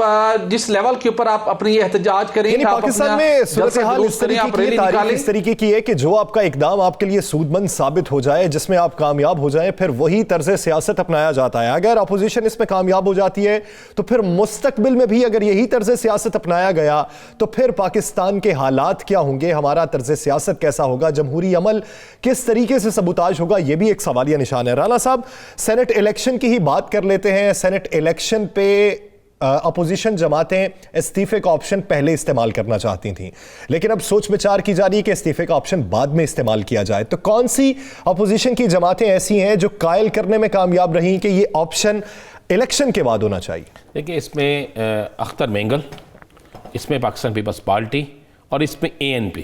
जिस लेवल के ऊपर आप अपनी ये एहतजाज करें, पाकिस्तान में सूरत हाल इस तरीके की है कि जो आपका इकदाम आपके लिए सूदमंद साबित हो जाए, जिसमें आप कामयाब हो जाएं, फिर वही तर्ज सियासत अपनाया जाता है। अगर अपोजिशन इसमें कामयाब हो जाती है तो फिर मुस्तकबिल में भी अगर यही तर्ज सियासत अपनाया गया तो फिर पाकिस्तान के हालात क्या होंगे, हमारा तर्ज सियासत कैसा होगा, जमहूरी अमल किस तरीके से सबूताज होगा, यह भी एक सवालिया निशान है। राना साहब, सेनेट इलेक्शन की ही बात कर लेते हैं। सेनेट इलेक्शन पे अपोजिशन जमातें इस्तीफे का ऑप्शन पहले इस्तेमाल करना चाहती थीं, लेकिन अब सोच विचार की जा रही है कि इस्तीफे का ऑप्शन बाद में इस्तेमाल किया जाए। तो कौन सी अपोजिशन की जमातें ऐसी हैं जो कायल करने में कामयाब रही कि ये ऑप्शन इलेक्शन के बाद होना चाहिए? देखिए, इसमें अख्तर मेंगल, इसमें पाकिस्तान पीपल्स पार्टी और इसमें ANP,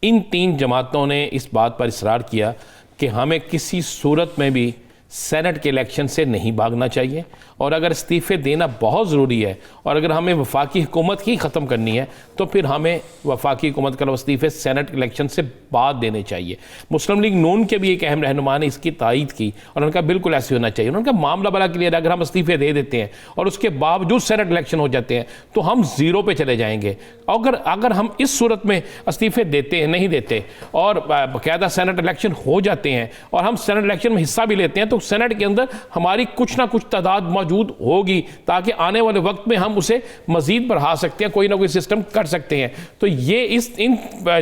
इन तीन जमातों ने इस बात पर इसरार किया कि हमें किसी सूरत में भी सेनेट के इलेक्शन से नहीं भागना चाहिए और अगर इस्तीफ़े देना बहुत ज़रूरी है और अगर हमें वफाकी हुकूमत ही ख़त्म करनी है तो फिर हमें वफाकी हुकूमत का इस्तीफ़े सेनेट इलेक्शन से बाद देने चाहिए। मुस्लिम लीग नून के भी एक अहम रहनुमा ने इसकी तायीद की और उनका बिल्कुल ऐसे होना चाहिए। उनका मामला बड़ा क्लियर है, अगर हम इस्तीफ़े दे देते हैं और उसके बावजूद सेनेट इलेक्शन हो जाते हैं तो हम ज़ीरो पे चले जाएंगे। अगर हम इस सूरत में इस्तीफ़े देते हैं, नहीं देते और बाकायदा सेनेट इलेक्शन हो जाते हैं और हम सेनेट इलेक्शन में हिस्सा भी लेते हैं तो सेनेट के अंदर हमारी कुछ ना कुछ तादाद मौजूद होगी ताकि आने वाले वक्त में हम उसे मजीद बढ़ा सकते हैं, कोई ना कोई सिस्टम कर सकते हैं। तो ये इन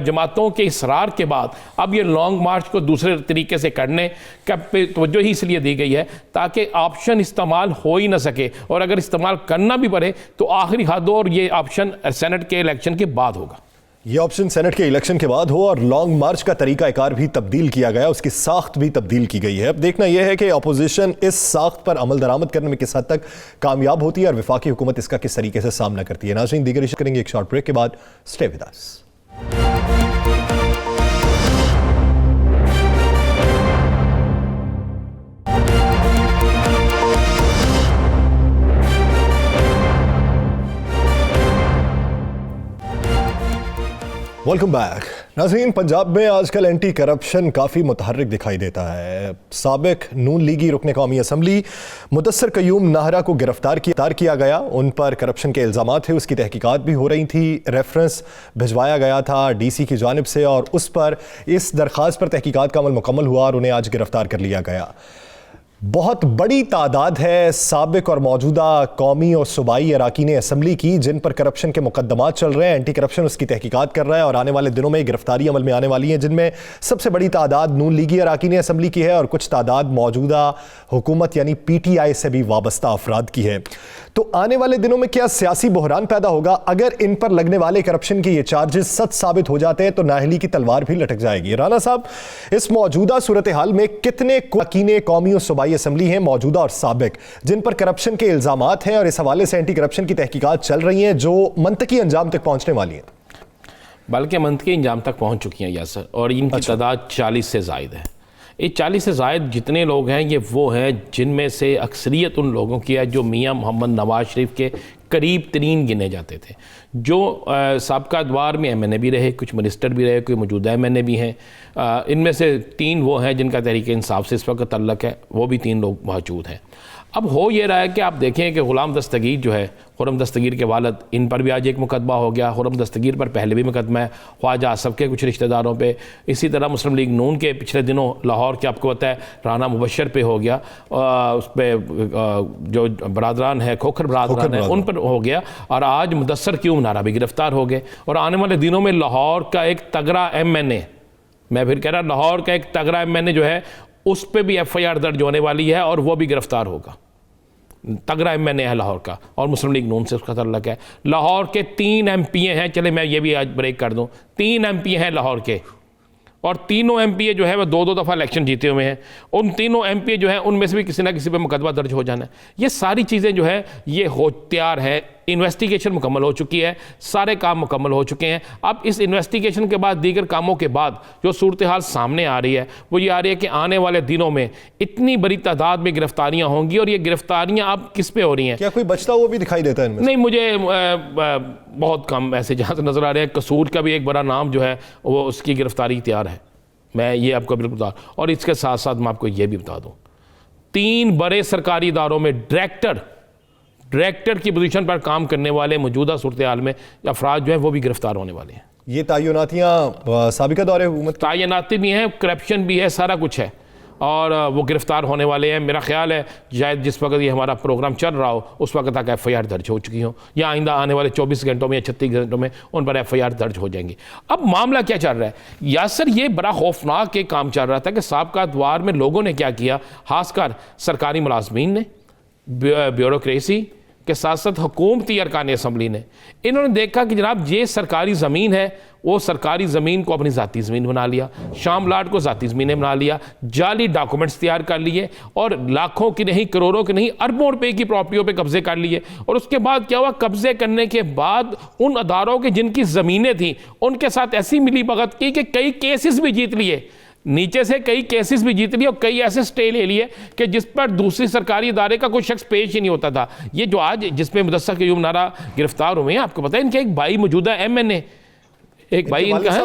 जमातों के इसरार के बाद अब ये लॉन्ग मार्च को दूसरे तरीके से करने का तवज्जो ही इसलिए दी गई है ताकि ऑप्शन इस्तेमाल हो ही ना सके और अगर इस्तेमाल करना भी पड़े तो आखिरी हद और ये ऑप्शन सेनेट के इलेक्शन के बाद होगा। ये ऑप्शन सेनेट के इलेक्शन के बाद हो और लॉन्ग मार्च का तरीकाकार भी तब्दील किया गया, उसकी साख्त भी तब्दील की गई है। अब देखना यह है कि अपोजिशन इस साख्त पर अमल दरामद करने में किस हद तक कामयाब होती है और वफाकी हुकूमत इसका किस तरीके से सामना करती है। नाज़रीन, दीगर इश्क करेंगे एक शॉर्ट ब्रेक के बाद। Stay with us. Welcome back. नाज़रीन, पंजाब में आजकल एंटी करप्शन काफ़ी मुतहर्रिक दिखाई देता है। साबिक नून लीगी रुकने कौमी असम्बली मुदस्सर कयूम नाहरा को गिरफ्तार किया गया। उन पर करप्शन के इल्ज़ाम थे, उसकी तहकीकात भी हो रही थी। रेफरेंस भिजवाया गया था DC की जानिब से और उस पर इस दरख्वास्त पर तहकीकात का अमल मुकम्मल हुआ और उन्हें आज गिरफ्तार कर लिया गया। बहुत बड़ी तादाद है साबिक और मौजूदा कौमी और सूबाई अरकान असम्बली की जिन पर करप्शन के मुकदमात चल रहे हैं। एंटी करप्शन उसकी तहकीकात कर रहा है और आने वाले दिनों में गिरफ्तारी अमल में आने वाली है, जिनमें सबसे बड़ी तादाद नून लीगी अरकान असम्बली की है और कुछ तादाद मौजूदा हुकूमत यानी PTI से भी वाबस्ता अफराद की है। तो आने वाले दिनों में क्या सियासी बहरान पैदा होगा? अगर इन पर लगने वाले करप्शन के ये चार्जेस सच साबित हो जाते हैं तो नाअहली की तलवार भी लटक जाएगी। राना साहब, इस मौजूदा सूरत हाल में कितने अरकान कौमी और सूबाई असम्बली हैं मौजूदा और साबिक जिन पर करप्शन के इल्जामात हैं और इस हवाले से एंटी करप्शन की तहकीकात चल रही हैं जो मंतकी अंजाम तक पहुंचने वाली हैं? बल्कि मंतकी अंजाम तक पहुंच चुकी हैं यासर, और इनकी तादाद 40 से ज़ायद है। ये 40 से ज़ायद जितने लोग हैं ये वो हैं जिनमें से अक्सरियत उन लोगों की है जो मियाँ मोहम्मद नवाज शरीफ के करीब तरीन गिने जाते थे, जो साबका दवार में MNA भी रहे, कुछ मिनिस्टर भी रहे, कोई मौजूदा MNA भी हैं। इनमें से 3 वो हैं जिनका तहरीक इंसाफ से इस वक्त तल्लक है, वो भी 3 लोग मौजूद हैं। अब हो ये रहा है कि आप देखें कि ग़ुलाम दस्तगीर जो है, खुर्रम दस्तगीर के वालिद, इन पर भी आज एक मुकदमा हो गया। खुर्रम दस्तगीर पर पहले भी मुकदमा है, ख्वाजा आसफ के कुछ रिश्तेदारों पे। इसी तरह मुस्लिम लीग नून के पिछले दिनों लाहौर के आपको पता है राना मुबशर पे हो गया, उस पर जो बरादरान है, खोखर बरादरान है, उन पर हो गया। और आज मुदस्सर क्यूम नाहरा भी गिरफ्तार हो गए। और आने वाले दिनों में लाहौर का एक तगड़ा MNA, मैं फिर कह रहा लाहौर का एक तगड़ा MNA जो है उस पर भी FIR दर्ज होने वाली है और वो भी गिरफ्तार होगा। तगड़ा MNA है लाहौर का, और मुस्लिम लीग नून से उसका तल्लक है। लाहौर के 3 MPA हैं, चले मैं ये भी आज ब्रेक कर दूं, 3 MPA हैं लाहौर के, और तीनों MPA जो है वह 2-2 दफ़ा इलेक्शन जीते हुए हैं। उन तीनों MPA जो है उनमें से भी किसी ना किसी पे मुकदमा दर्ज हो जाना है। ये सारी चीज़ें जो है ये हो तैयार है, इन्वेस्टिगेशन मुकम्मल हो चुकी है, सारे काम मुकम्मल हो चुके हैं। अब इस इन्वेस्टिगेशन के बाद, दीगर कामों के बाद जो सूरत हाल सामने आ रही है वो ये आ रही है कि आने वाले दिनों में इतनी बड़ी तादाद में गिरफ्तारियां होंगी, और ये गिरफ्तारियां अब किस पे हो रही हैं? क्या कोई बचता हुआ भी दिखाई देता है इनमें? नहीं, मुझे बहुत कम ऐसे जहाँ से नज़र आ रहे हैं। कसूर का भी एक बड़ा नाम जो है वो उसकी गिरफ्तारी तैयार है, मैं ये आपको बिल्कुल बता। और इसके साथ साथ मैं आपको ये भी बता दूं, 3 बड़े सरकारी इदारों में डायरेक्टर की पोजीशन पर काम करने वाले मौजूदा सूरत हाल में अफराद जो है वो भी गिरफ्तार होने वाले हैं। ये तयनातियाँ साबिका दौरे हुकूमत, तयनाती भी हैं, करप्शन भी है, सारा कुछ है, और वो गिरफ्तार होने वाले हैं। मेरा ख्याल है शायद जिस वक्त ये हमारा प्रोग्राम चल रहा हो उस वक्त तक FIR दर्ज हो चुकी हो, या आइंदा आने वाले 24 घंटों में या 36 घंटों में उन पर FIR दर्ज हो जाएंगी। अब मामला क्या चल रहा है यासर, ये बड़ा खौफनाक एक काम चल रहा था कि साबका अदवार में लोगों ने क्या किया, खासकर सरकारी मुलाजमीन ने, ब्यूरोक्रेसी के साथ साथ हुकूमती अरकान असम्बली ने, इन्होंने देखा कि जनाब ये सरकारी ज़मीन है, वो सरकारी ज़मीन को अपनी ज़ाती ज़मीन बना लिया, शामलाट को ज़ाती ज़मीनें बना लिया, जाली डॉक्यूमेंट्स तैयार कर लिए, और लाखों की नहीं, करोड़ों की नहीं, अरबों रुपए की प्रॉपर्टियों पे कब्जे कर लिए। और उसके बाद क्या हुआ, कब्जे करने के बाद उन अदारों की जिनकी ज़मीनें थी उनके साथ ऐसी मिली भगत की कि कई केसेस भी जीत लिए, नीचे से कई केसेस भी जीत लिए, और कई ऐसे स्टे ले लिए कि जिस पर दूसरी सरकारी इदारे का कोई शख्स पेश ही नहीं होता था। ये जो आज जिसमें मुदस्सर क़य्यूम नारा गिरफ्तार हुए हैं, आपको पता है इनके एक भाई मौजूदा MNA, एक भाई इनका है,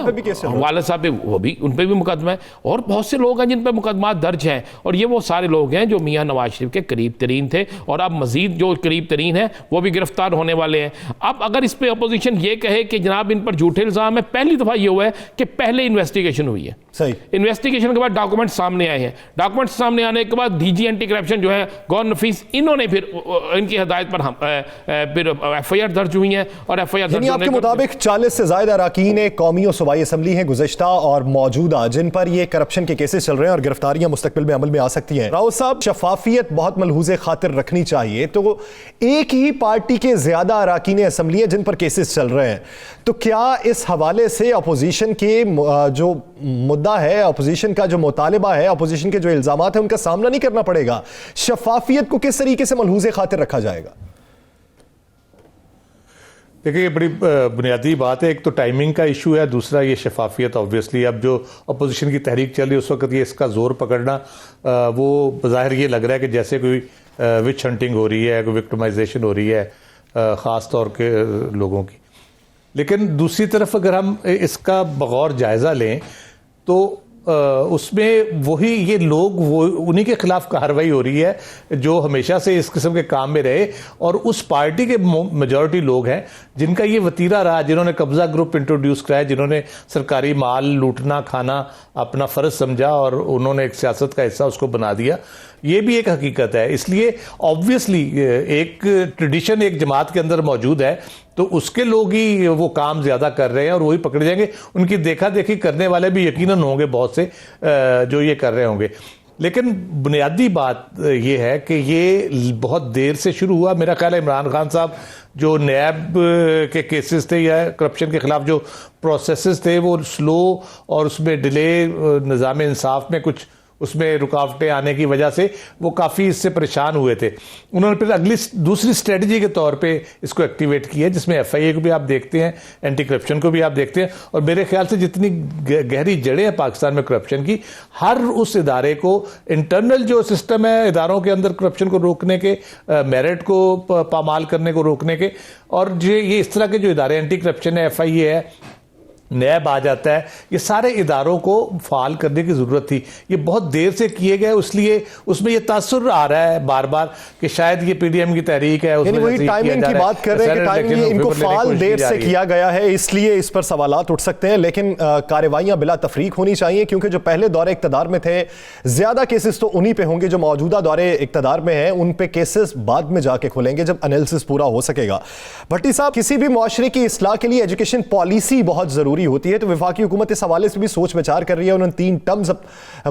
वालिद साहब पे वो भी, उन पे भी मुकदमा है, और बहुत से लोग हैं जिन पे मुकदमा दर्ज हैं, और ये वो सारे लोग हैं जो मियां नवाज शरीफ के करीब तरीन थे, और अब मजीद जो करीब तरीन है वो भी गिरफ्तार होने वाले हैं। अब अगर इस पे अपोजिशन ये कहे कि जनाब इन पर झूठे इल्ज़ाम है, पहली दफ़ा ये हुआ है कि पहले इन्वेस्टिगेशन हुई है, सही, इन्वेस्टिगेशन के बाद डॉक्यूमेंट सामने आए हैं, डॉक्यूमेंट सामने आने के बाद DG एंटी करप्शन जो है गौर नफीस, इन्होंने फिर इनकी हिदायत पर हम फिर FIR दर्ज हुई है, और FIR दर्ज आपके मुताबिक 40 से ज़्यादा अरकान कौमी और सूबाई असम्बली हैं गुज़श्ता और मौजूदा जिन पर ये करप्शन के केसेस चल रहे हैं, और गिरफ्तारियां मुस्तकबिल में अमल में आ सकती हैं। राउत साहब, शफाफियत बहुत मलहूज़े खातिर रखनी चाहिए, तो एक ही पार्टी के ज़्यादा अरकान असम्बली हैं जिन पर केसेस चल रहे हैं, तो क्या इस हवाले से अपोजिशन के जो मुद्दा है, अपोजिशन का जो मुतालिबा है, अपोजिशन के जो इल्ज़ामात हैं, उनका सामना नहीं करना पड़ेगा? शफाफियत को किस तरीके से मलहूज़े खातिर रखा जाएगा? देखिए, ये बड़ी बुनियादी बात है। एक तो टाइमिंग का इशू है, दूसरा ये शफाफियत। ऑब्वियसली अब जो अपोजिशन की तहरीक चल रही है उस वक्त ये इसका जोर पकड़ना, वो बज़ाहिर ये लग रहा है कि जैसे कोई विच हंटिंग हो रही है, कोई विक्टिमाइजेशन हो रही है ख़ास तौर के लोगों की। लेकिन दूसरी तरफ अगर हम इसका बगौर जायज़ा लें तो उसमें वही ये लोग, वो उन्हीं के खिलाफ कार्रवाई हो रही है जो हमेशा से इस किस्म के काम में रहे, और उस पार्टी के मेजॉरिटी लोग हैं जिनका ये वतीरा रहा, जिन्होंने कब्जा ग्रुप इंट्रोड्यूस कराया, जिन्होंने सरकारी माल लूटना खाना अपना फ़र्ज समझा और उन्होंने एक सियासत का हिस्सा उसको बना दिया। ये भी एक हकीकत है। इसलिए ऑब्वियसली एक ट्रेडिशन एक जमात के अंदर मौजूद है, तो उसके लोग ही वो काम ज़्यादा कर रहे हैं और वही पकड़े जाएंगे। उनकी देखा देखी करने वाले भी यकीनन होंगे बहुत से जो ये कर रहे होंगे। लेकिन बुनियादी बात ये है कि ये बहुत देर से शुरू हुआ। मेरा ख्याल है इमरान खान साहब जो नैब के केसेस थे या करप्शन के खिलाफ जो प्रोसेसेस थे वो स्लो और उसमें डिले, निज़ाम इंसाफ में कुछ उसमें रुकावटें आने की वजह से वो काफ़ी इससे परेशान हुए थे। उन्होंने फिर अगली दूसरी स्ट्रेटजी के तौर पे इसको एक्टिवेट किया, जिसमें FIA को भी आप देखते हैं, एंटी करप्शन को भी आप देखते हैं, और मेरे ख्याल से जितनी गहरी जड़ें हैं पाकिस्तान में करप्शन की, हर उस इदारे को इंटरनल जो सिस्टम है इदारों के अंदर करप्शन को रोकने के, मेरिट को पामाल करने को रोकने के, और ये इस तरह के जो इदारे एंटी करप्शन है, FIA है, नैब आ जाता है, ये सारे इदारों को फाल करने की ज़रूरत थी। ये बहुत देर से किए गए, इसलिए उसमें ये तासुर आ रहा है बार बार कि शायद ये PDM की तहरीक है, यानी वही टाइमिंग की बात कर रहे हैं कि टाइमिंग इनको फाल देर से किया गया है, इसलिए इस पर सवालात उठ सकते हैं। लेकिन कार्रवाइयां बिला तफरीक होनी चाहिए, क्योंकि जो पहले दौरे इक़्तिदार में थे ज़्यादा केसेस तो उन्हीं पे होंगे, जो मौजूदा दौरे इक़्तिदार में हैं उन पे केसेस बाद में जाके खुलेंगे जब एनालिसिस पूरा हो सकेगा। भट्टी साहब, किसी भी मुआशरे की इस्लाह के लिए एजुकेशन पॉलिसी बहुत ज़रूरी पूरी होती है, तो वफाकी हुकूमत इस हवाले से भी सोच विचार कर रही है। उन्होंने 3 टर्म्स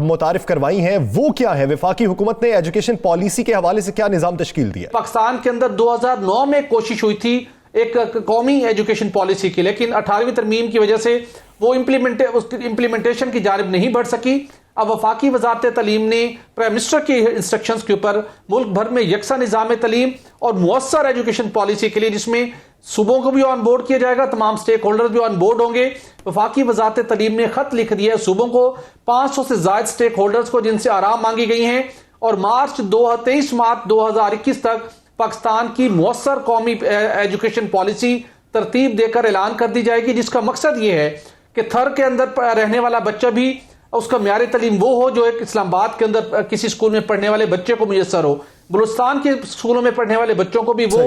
मुतारिफ करवाई हैं, वो क्या है? वफाकी हुकूमत ने एजुकेशन पॉलिसी के हवाले से क्या निज़ाम तश्कील दिया? पाकिस्तान के अंदर 2009 में कोशिश हुई थी एक कौमी एजुकेशन पॉलिसी की, लेकिन 18वीं तरमीम की वजह से वो इम्प्लीमेंटेशन की जानिब नहीं बढ़ सकी। अब वफाकी वजारत तालीम ने प्राइम मिनिस्टर के इंस्ट्रक्शंस के ऊपर मुल्क भर में यकसा निज़ाम तालीम और मुअस्सर एजुकेशन पॉलिसी के लिए, जिसमें सूबों को भी ऑन बोर्ड किया जाएगा, तमाम स्टेक होल्डर्स भी ऑन बोर्ड होंगे। वफाकी वजारत तालीम ने खत लिख दिया है सूबों को, 500 से ज्यादा स्टेक होल्डर्स को, जिनसे आराम मांगी गई हैं, और 23 मार्च 2021 तक पाकिस्तान की मुअस्सर कौमी एजुकेशन पॉलिसी तरतीब देकर ऐलान कर दी जाएगी, जिसका मकसद यह है कि थर के अंदर रहने वाला बच्चा भी उसका म्यारी तालीम वो हो जो एक इस्लामाबाद के अंदर किसी स्कूल में पढ़ने वाले बच्चे को मुयस्सर हो, बलूचिस्तान के स्कूलों में पढ़ने वाले बच्चों को भी वो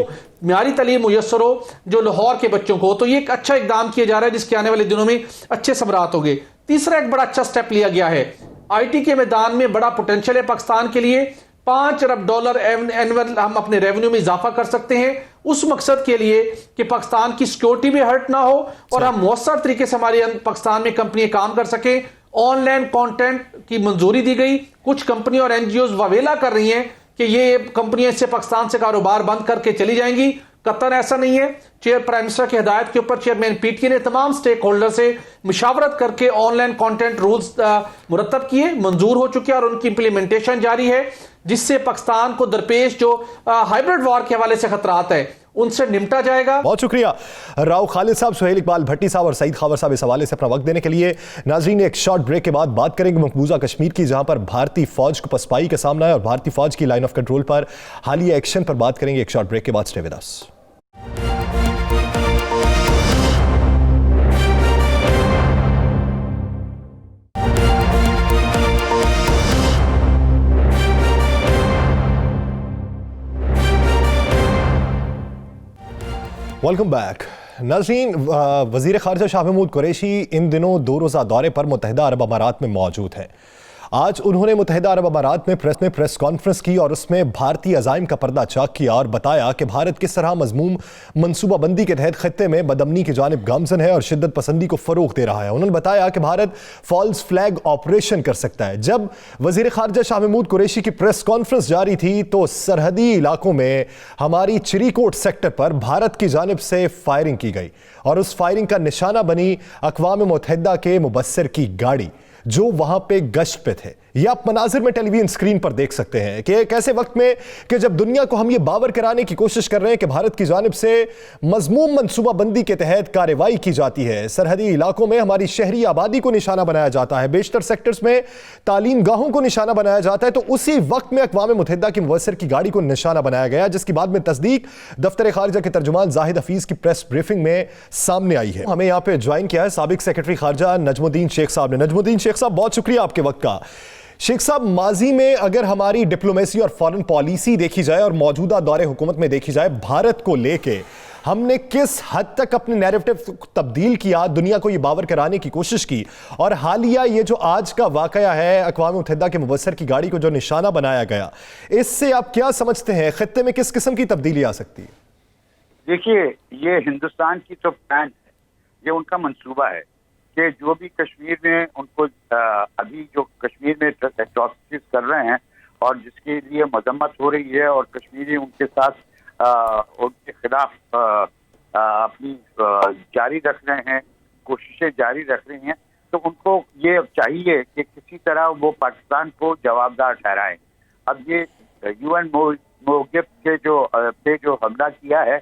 म्यारी तालीम मुयस्सर हो जो लाहौर के बच्चों को हो। तो ये एक अच्छा इकदाम किया जा रहा है जिसके आने वाले दिनों में अच्छे समरात होंगे। तीसरा एक बड़ा अच्छा स्टेप लिया गया है, आईटी के मैदान में बड़ा पोटेंशियल है पाकिस्तान के लिए। $5 अरब एनुअल हम अपने रेवेन्यू में इजाफा कर सकते हैं, उस मकसद के लिए कि पाकिस्तान की सिक्योरिटी भी हर्ट ना हो और हम मौसर तरीके से हमारे पाकिस्तान में कंपनियां काम कर सकें। ऑनलाइन कंटेंट की मंजूरी दी गई, कुछ कंपनी और एनजीओ वावेला कर रही हैं कि ये कंपनियां इससे पाकिस्तान से कारोबार बंद करके चली जाएंगी। कतन ऐसा नहीं है। प्राइम मिनिस्टर की हिदायत के ऊपर चेयरमैन पीटीए ने तमाम स्टेक होल्डर से मुशावरत करके ऑनलाइन कंटेंट रूल्स मुरतब किए, मंजूर हो चुके हैं और उनकी इंप्लीमेंटेशन जारी है, जिससे पाकिस्तान को दरपेश जो हाइब्रिड वॉर के हवाले से खतरात है उनसे निपटा जाएगा। बहुत शुक्रिया राव खालिद साहब, सुहेल इकबाल भट्टी साहब और सईद खावर साहब इस हवाले से अपना वक्त देने के लिए। नाजरीन, एक शॉर्ट ब्रेक के बाद बात करेंगे मकबूजा कश्मीर की, जहां पर भारतीय फौज को पसपाई का सामना है और भारतीय फौज की लाइन ऑफ कंट्रोल पर हालिया एक्शन पर बात करेंगे। एक शॉर्ट ब्रेक के बाद stay with us. Welcome back. नाज़रीन, वज़ीर ख़ारिजा शाह महमूद कुरैशी इन दिनों 2 रोज़ा दौरे पर मुत्तहिदा अरब अमारात में मौजूद हैं। आज उन्होंने मुत्तहिदा अरब अमारात में प्रेस कॉन्फ्रेंस की और उसमें भारतीय अज़ाइम का पर्दा चाक किया और बताया कि भारत किस तरह मज़मूम मनसूबाबंदी के तहत खत्ते में बदअमनी की जानिब गामज़न है और शिद्दत पसंदी को फ़रोग़ दे रहा है। उन्होंने बताया कि भारत फॉल्स फ्लैग ऑपरेशन कर सकता है। जब वज़ीर ख़ारिजा शाह महमूद कुरैशी की प्रेस कॉन्फ्रेंस जारी थी तो सरहदी इलाकों में हमारी चिरीकोट सेक्टर पर भारत की जानिब से फायरिंग की गई और उस फायरिंग का निशाना बनी अक़वाम मुत्तहिदा के मुबस्सिर की गाड़ी जो वहां पे गश्त पे थे। ये आप मनाजिर में टेलीविजन स्क्रीन पर देख सकते हैं कि एक ऐसे वक्त में कि जब दुनिया को हम ये बावर कराने की कोशिश कर रहे हैं कि भारत की जानिब से मजमूम मनसूबाबंदी के तहत कार्रवाई की जाती है, सरहदी इलाकों में हमारी शहरी आबादी को निशाना बनाया जाता है, बेशतर सेक्टर्स में तालीम गाहों को निशाना बनाया जाता है, तो उसी वक्त में अक़वाम मुत्तहिदा की मुबस्सिर की गाड़ी को निशाना बनाया गया, जिसकी बाद में तस्दीक दफ्तर खारिजा के तर्जुमान जाहिद हफीज की प्रेस ब्रीफिंग में सामने आई है। हमें यहाँ पे ज्वाइन किया है साबिक सेक्रेटरी खारिजा नजमुद्दीन शेख साहब ने। नजमुद्दीन शेख साहब, बहुत शुक्रिया आपके वक्त का। शेख साहब, माजी में अगर हमारी डिप्लोमेसी और फॉरेन पॉलिसी देखी जाए और मौजूदा दौरे हुकूमत में देखी जाए, भारत को लेके हमने किस हद तक अपने नैरेटिव तब्दील किया, दुनिया को ये बावर कराने की कोशिश की, और हालिया ये जो आज का वाकया है अक़वाम मुत्तहिदा के मुबस्सिर की गाड़ी को जो निशाना बनाया गया, इससे आप क्या समझते हैं खित्ते में किस किस्म की तब्दीली आ सकती है? देखिए, ये हिंदुस्तान की तो प्लान है, ये उनका मंसूबा है कि जो भी कश्मीर में उनको अभी जो कश्मीर में एट्रॉसिटीज कर रहे हैं और जिसके लिए मजम्मत हो रही है और कश्मीरी उनके साथ उनके खिलाफ अपनी जारी रख रहे हैं, कोशिशें जारी रख रही हैं, तो उनको ये चाहिए कि किसी तरह वो पाकिस्तान को जवाबदार ठहराएं। अब ये यूएन मोगिब के जो हमला किया है,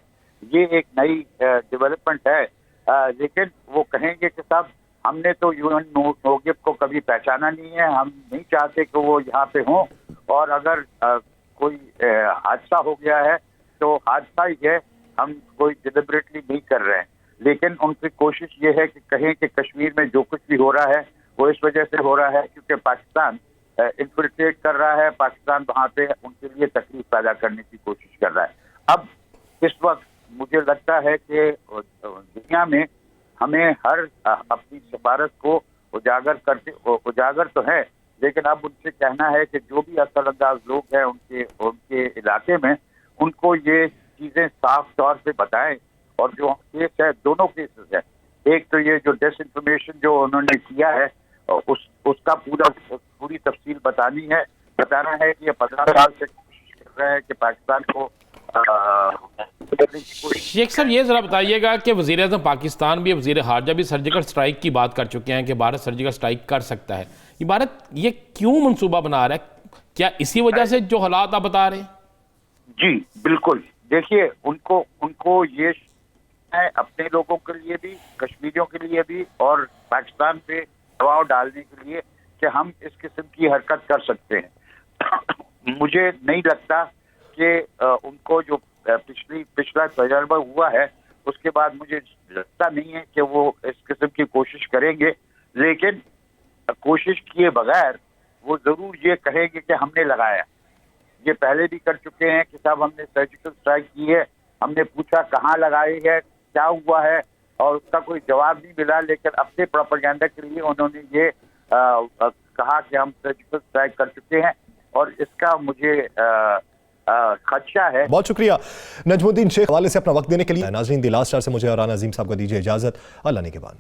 ये एक नई डेवलपमेंट है, लेकिन वो कहेंगे कि साहब हमने तो यूएन मोगिब को कभी पहचाना नहीं है, हम नहीं चाहते कि वो यहाँ पे हों, और अगर कोई हादसा हो गया है तो हादसा ही है, हम कोई डिलिबरेटली नहीं कर रहे हैं। लेकिन उनकी कोशिश ये है कि कहें कि कश्मीर में जो कुछ भी हो रहा है वो इस वजह से हो रहा है क्योंकि पाकिस्तान इन्फिल्ट्रेट कर रहा है, पाकिस्तान वहाँ पे उनके लिए तकलीफ पैदा करने की कोशिश कर रहा है। अब इस वक्त मुझे लगता है कि दुनिया में हमें हर अपनी सिफारत को उजागर तो है, लेकिन अब उनसे कहना है कि जो भी असरअंदाज लोग हैं उनके इलाके में, उनको ये चीजें साफ तौर पे बताएं। और जो केस है, दोनों केसेस है, एक तो ये जो डिसइंफॉर्मेशन जो उन्होंने किया है उसका पूरी तफसील बताना है कि ये 15 साल से कोशिश कर रहे हैं कि पाकिस्तान को शेख साहब ये जरा बताइएगा कि वज़ीर आज़म पाकिस्तान भी, वज़ीर ख़ारजा भी सर्जिकल स्ट्राइक की बात कर चुके हैं कि भारत सर्जिकल स्ट्राइक कर सकता है। ये भारत ये क्यों मंसूबा बना रहा है? क्या इसी वजह से जो हालात आप बता रहे हैं? जी बिल्कुल, देखिए उनको ये है अपने लोगों के लिए भी, कश्मीरियों के लिए भी और पाकिस्तान पे दबाव डालने के लिए कि हम इस किस्म की हरकत कर सकते हैं। मुझे नहीं लगता कि उनको जो पिछला तजर्बा हुआ है उसके बाद मुझे लगता नहीं है कि वो इस किस्म की कोशिश करेंगे, लेकिन कोशिश किए बगैर वो जरूर ये कहेंगे कि हमने लगाया। ये पहले भी कर चुके हैं कि साहब हमने सर्जिकल स्ट्राइक की है, हमने पूछा कहाँ लगाई है, क्या हुआ है, और उसका कोई जवाब नहीं मिला, लेकिन अपने प्रोपेगेंडा के लिए उन्होंने ये कहा कि हम सर्जिकल स्ट्राइक कर चुके हैं, और इसका मुझे खदशा है। बहुत शुक्रिया नजमुद्दीन शेख हवाले से अपना वक्त देने के लिए। नाज़रीन, द लास्ट आवर से मुझे और आना अजीम साहब को दीजिए इजाजत। अल्लाह ने के बाद।